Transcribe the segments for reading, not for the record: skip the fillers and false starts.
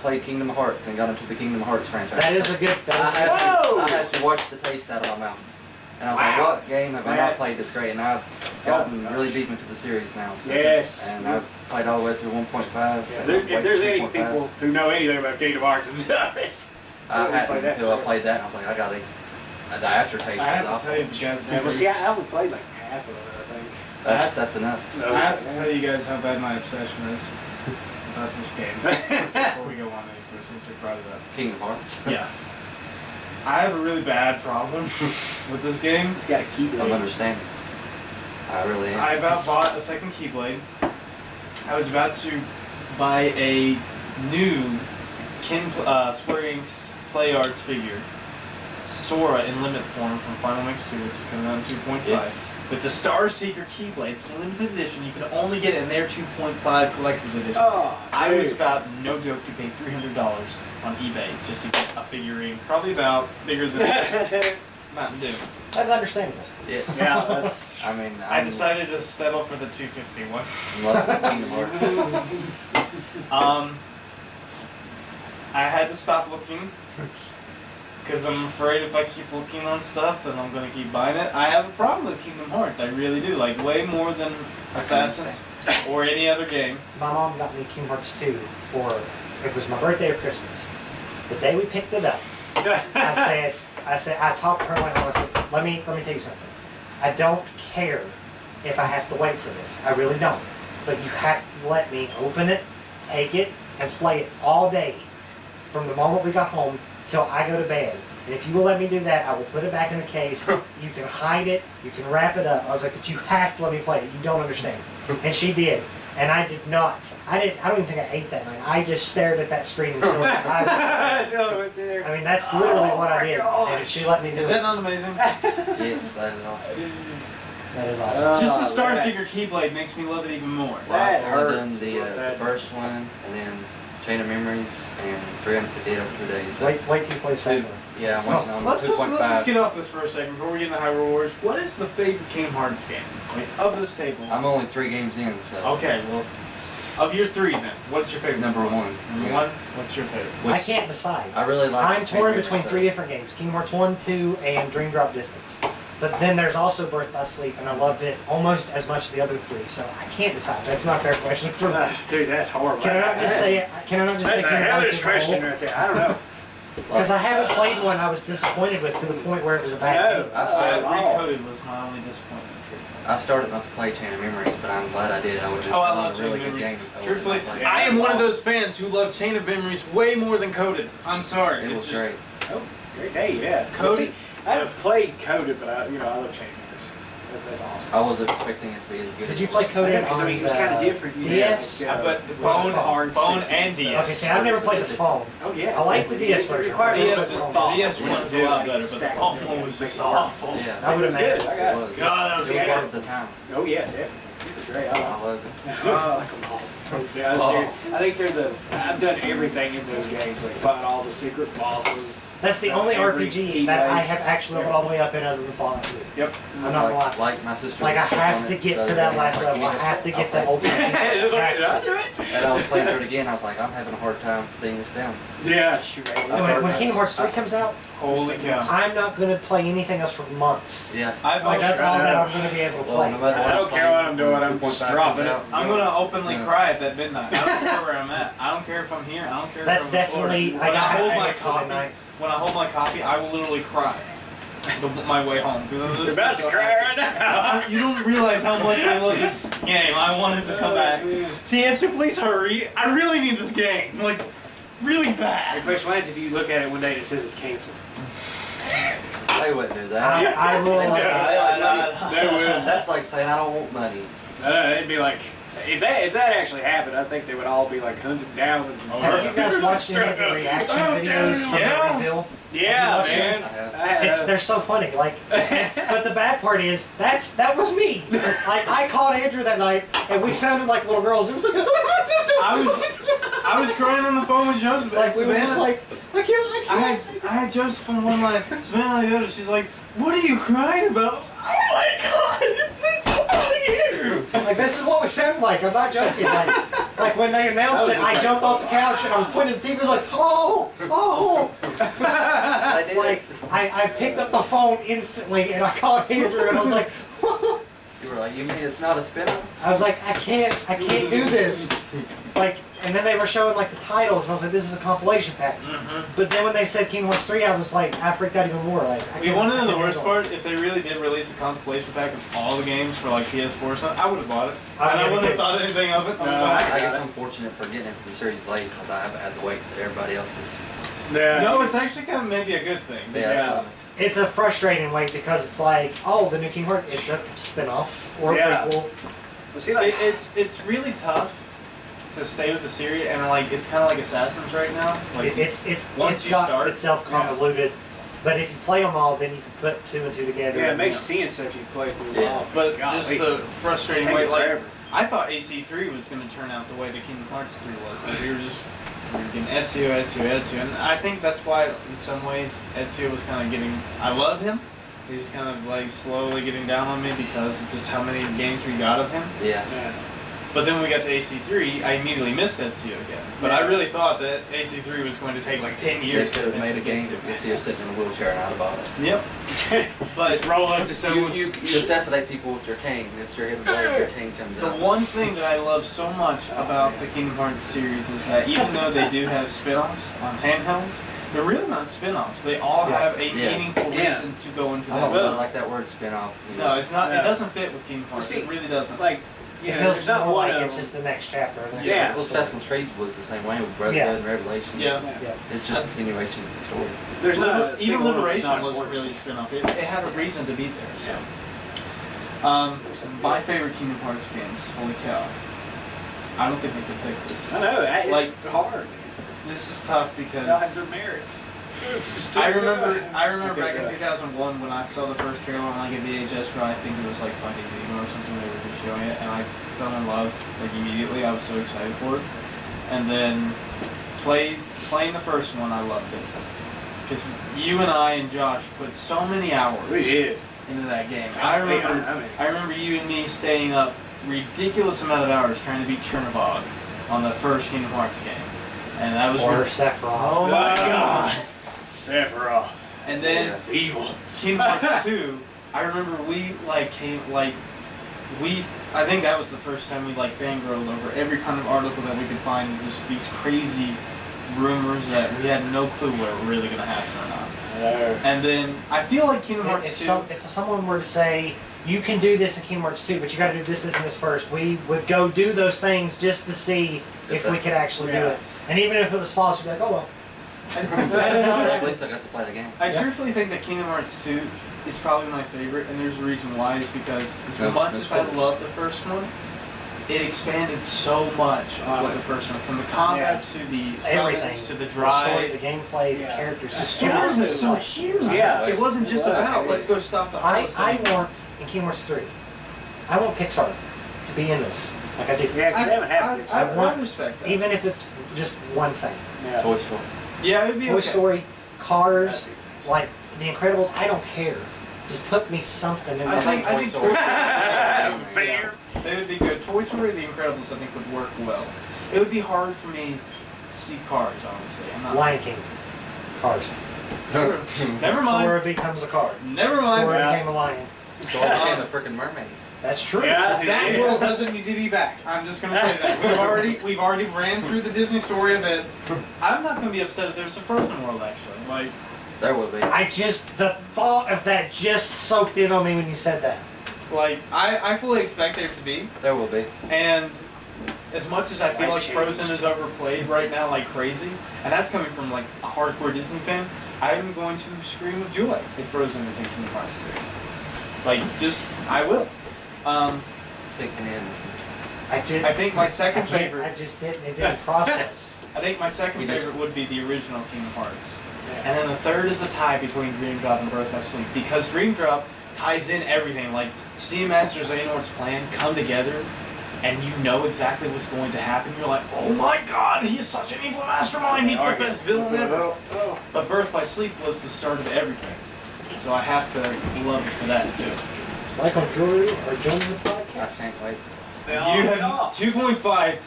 played Kingdom Hearts and got into the Kingdom Hearts franchise. That is a good. I had to watch the taste out of my mouth. And I was like, what game have I not played that's great? And I've gotten really deep into the series now. So Yes. And I've played all the way through 1.5. If there's any people who know anything about Kingdom Hearts and stuff, I hadn't until I played that, and I was like, I got the aftertaste. I have to tell you guys. well, see, I only played like half of it, I think. That's enough. I have to tell you guys how bad my obsession is about this game. Before we go on any further, since we brought it up. Kingdom Hearts. Yeah. I have a really bad problem with this game. It's got a keyblade. I'm understanding. I really am. I about bought a second Keyblade. I was about to buy a new Square Enix Play Arts figure, Sora in limit form from Final Mix 2, which is coming out in 2.5. Yes. With the Star Seeker Keyblade, it's a limited edition. You can only get it in their 2.5 collector's edition. Oh, I was about, no joke, to pay $300 on eBay just to get a figurine, probably about bigger than Mountain Dew. That's understandable. Yes. Yeah, that's. I mean, I decided to settle for the 251. love Kingdom Hearts. I had to stop looking because I'm afraid if I keep looking on stuff, then I'm going to keep buying it. I have a problem with Kingdom Hearts. I really do. Like, way more than Assassins or any other game. My mom got me Kingdom Hearts 2 for, it was my birthday or Christmas. The day we picked it up, I talked to her like, I said, let me tell you something. I don't care if I have to wait for this. I really don't. But you have to let me open it, take it, and play it all day from the moment we got home till I go to bed. And if you will let me do that, I will put it back in the case. You can hide it, you can wrap it up. I was like, but you have to let me play it. You don't understand. And she did. And I did not. I don't even think I ate that night. I just stared at that screen until I mean, that's literally what I did. And she let me do it. Is that not amazing? Yes, that is awesome. That is awesome. Just the Star Seeker Keyblade makes me love it even more. Well, That I've only done hurts the what that first one, and then Chain of Memories, and 358 over 2 days. So Wait till you play the second one. yeah, I'm waiting on Let's 2.5. just get off this for a second before we get into Hyrule Wars. What is the favorite Kingdom Hearts game? Like, of this table? I'm only 3 games in, so. Okay, well, of your 3 then, what's your favorite? Number score? 1. Number Yeah. 1? What's your favorite? I can't decide. I really like. I'm torn Chain of between Memories, 3 different games. Kingdom Hearts 1, 2, and Dream Drop Distance. But then there's also Birth by Sleep, and I love it almost as much as the other 3, so I can't decide. That's not a fair question for me. Dude, that's horrible. Can I not just say it? Can I not just say That's a Kingdom Hearts hellish as a question whole? right there. I don't know. Because I haven't played one I was disappointed with to the point where it was a bad No. game. Recoded was my only disappointment. I started not to play Chain of Memories, but I'm glad I did. I would just Oh, I done love a Chain really of good Memories. game. Truthfully, Yeah. I am one of those fans who love Chain of Memories way more than Coded. I'm sorry. It was it's just, great. Oh, great day, yeah. Coded? See, I haven't played Coded, but I love Chain Memories. That's awesome. I was expecting it to be as good. Did as you it play was. Coded Because I mean, it was on kind of the different. You DS? had, but the phone, phone and DS. Okay, see, I've never played the phone. Oh yeah. I like the DS version. Required a little DS, bit more thought. DS one's a lot better, but the phone one was just awful. Yeah, I would It was imagine. good. I it got it. was. God, that was It was good. worth the time. Oh yeah, definitely. It was great. I I love it. like them all. See, I'm serious. I think I've done everything in those games, like find all the secret bosses. That's the only Every RPG that I keyblade. have actually leveled all the way up in other than Fallout 2. Yep. I'm not gonna lie. Like my sister. Like, I was have on to it, get so to that I last was like, level. I you have to I'll get play that ultimate. It's just like, Have to. do it. And I was playing through it again. I was like, I'm having a hard time putting this down. Yeah, shoot. When Kingdom Hearts 3 comes out, Holy cow. I'm not going to play anything else for months. Yeah. Like, that's all that I'm going to be able to Well, play. no matter what I don't care what I'm doing, I'm 2.5 just comes dropping it. out, I'm go. gonna openly Yeah. cry at that midnight. I don't care where I'm at. I don't care if I'm here. I don't care if That's I'm in Florida. definitely. When I hold my for copy, midnight. when I hold my copy, I will literally cry. My way home. You're about to cry right now. You don't realize how much I love this game. I wanted to come back. See, answer, please hurry. I really need this game. Like, really bad. Question Lance, if you look at it one day and it says it's canceled. They wouldn't do that. I will. They would. That's like saying I don't want money. It'd be like, if that actually happened, I think they would all be like hunted down. And Have you guys watched any of the reaction videos from Yeah. the reveal? Yeah, Have you man. I have. They're so funny. Like, but the bad part is that was me. Like, I called Andrew that night, and we sounded like little girls. It was like I was crying on the phone with Joseph. like we were just Savannah. like, I can't. I had Joseph on one line, Savannah on the other. She's like, "What are you crying about?" Oh my God, it's so funny here. Like, this is what we sound like. I'm not joking. Like when they announced it, I jumped off the couch and I was pointing at the TV. I was like, oh. I did. Like, I picked up the phone instantly and I called Andrew and I was like, You were like, you mean it's not a spin-off? I was like, I can't do this. Like, and then they were showing like the titles, and I was like, this is a compilation pack. But then when they said Kingdom Hearts 3, I was like, I freaked out even more. Like, You want to know the worst part? If they really did release a compilation pack of all the games for like PS4 or something, I would have bought it. And I wouldn't have thought anything of it. I guess I'm fortunate for getting into the series late because I haven't had to wait that everybody else is. Yeah. No, it's actually kind of maybe a good thing. Yeah. It's a frustrating wait because it's like, oh, the new Kingdom Hearts, it's a spin-off or a prequel. Well, see, like, It's really tough to stay with the series, and like it's kind of like Assassins right now. Like It's once you got start, itself convoluted, but if you play them all, then you can put two and two together. yeah, it makes sense after you play through them all. But Golly. just the frustrating Take way, it like forever. I thought AC3 was going to turn out the way that Kingdom Hearts 3 was. Like we were getting Ezio, and I think that's why in some ways Ezio was kind of getting. I love him. He was kind of like slowly getting down on me because of just how many games we got of him. Yeah. Yeah. But then when we got to AC3, I immediately missed Ezio again. But I really thought that AC3 was going to take like 10 They years could to have made a game if you see her sitting in a wheelchair and I'd have bought it. Yep. But Just roll up to someone. You assassinate people with your cane. It's your hidden blade. Your cane comes the out. one thing that I love so much about the Kingdom Hearts series is that even though they do have spin-offs on handhelds, they're really not spin-offs. They all have a meaningful reason to go into I that. don't like that word spin-off. You know. No, it's not. Yeah. It doesn't fit with Kingdom Hearts. See, It really doesn't. Like, It yeah, feels there's not more one like of it's them. just the next chapter. Yeah. Well, Assassin's Creed was the same way with Brotherhood Yeah. and Revelation. Yeah. Yeah. It's just a continuation of the story. There's not a Even single one that's Liberation not wasn't important. really a spin-off. It had a reason to be there. So. Yeah. My favorite Kingdom Hearts games. Holy cow! I don't think I could pick this. I know, it's Like- hard. This is tough because They all have their merits. I remember back in 2001 when I saw the first trailer on like a VHS for I think it was like Finding Nemo or something. They were just showing it, and I fell in love like immediately. I was so excited for it, and then playing the first one. I loved it because you and I and Josh put so many hours We did. into that game. I remember you and me staying up ridiculous amount of hours trying to beat Chernobog on the first Kingdom Hearts game, and that was Or really- Sephiroth. Oh my god! Sephiroth. And then Yes. Evil. Kingdom Hearts 2, I remember we like came like I think that was the first time we like fangirled over every kind of article that we could find, just these crazy rumors that we had no clue what were really gonna happen or not. And then I feel like Kingdom Hearts 2 If someone were to say, you can do this in Kingdom Hearts 2, but you got to do this, this, and this first, we would go do those things just to see if we could actually do it. And even if it was false, we'd be like, oh well. At least I got to play the game. I truthfully think that Kingdom Hearts 2 is probably my favorite, and there's a reason why. Is because as much as I love the first one, it expanded so much with the first one, from the combat to the Everything. summons to the The story, drive. the gameplay, the characters. The The story story was was so huge. Yeah. It wasn't just about let's go stop the I Holocene. want, in Kingdom Hearts 3, I want Pixar to be in this. Like I do. Yeah, because they haven't had it. I respect that. Even if it's just one thing. Yeah. Toy Story. Yeah, it'd be Toy okay. Story, Cars, like The Incredibles, I don't care. Just put me something in I there. think Toy Toy Story. Story. Fair. They would be good. Toy Story and The Incredibles, I think, would work well. It would be hard for me to see Cars, honestly. I'm not. Lion King, Cars. Sure. Never mind. Sora becomes a car. Never mind. Sora became a lion. So I became a freaking mermaid. That's true. Yeah. That world doesn't need to be back. I'm just gonna say that. We've already ran through the Disney story of it. I'm not gonna be upset if there's a Frozen world actually. Like, There will be. The thought of that just soaked in on me when you said that. I fully expect there to be. There will be. And as much as I feel like Changed. Frozen is overplayed right now like crazy, and that's coming from like a hardcore Disney fan, I'm going to scream with joy if Frozen is in Kingdom Hearts 3. I will. Sinking in. I think my second favorite. I just didn't. It didn't process. I think my second You just- favorite would be the original Kingdom Hearts. And then the third is a tie between Dream Drop and Birth by Sleep, because Dream Drop ties in everything. Like, Steam Master's Xehanort's plan come together, and you know exactly what's going to happen. You're like, oh my god, he's such an evil mastermind, he's the best villain ever. But Birth by Sleep was the start of everything. So I have to love it for that too. Like on Drew or join the I podcast. can't wait. They all You went have off. 2.5.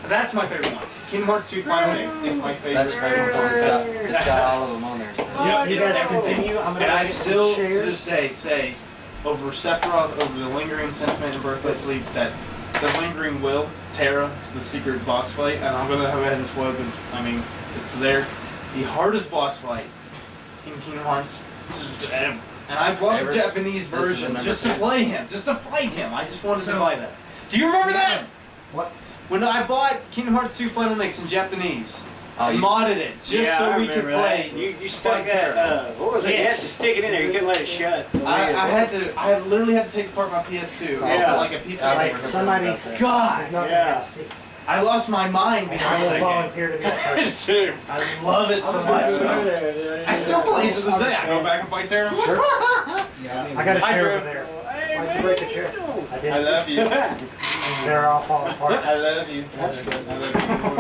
That's my favorite one. Kingdom Hearts 2 Final Mix is my favorite. That's great. It's got all of them on there. So. Yep, you guys continue. I'm gonna And I get some still, to shares. this day, say over Sephiroth, over the lingering sentiment in Birth by Sleep, that the lingering will, Terra, is the secret boss fight, and I'm gonna go ahead and spoil because I mean it's there. The hardest boss fight in Kingdom Hearts just ever. And I bought the Ever? Japanese This is version the number just to 2. play him, just to fight him. I just wanted to buy that. Do you remember that? What? When I bought Kingdom Hearts 2 Final Mix in Japanese, Oh, I you- modded it just Yeah, so I we could remember play. that. You stuck Fight that. Terra. What was it? You had Yes. to stick it in there. You couldn't let it shut. I literally had to take apart my PS2. Yeah. Like a piece I of never Like heard somebody- about that. God, It's not Yeah. gonna have a seat. I lost my mind And because I of will that game. volunteer to be that person. I love it so much. though. I still play it to this day. I go back and fight Terra. Sure. Yeah, I got a Hi, chair Drew. over there. Why'd you break the chair? I did. I love you. They're all falling apart. I love you. I love you.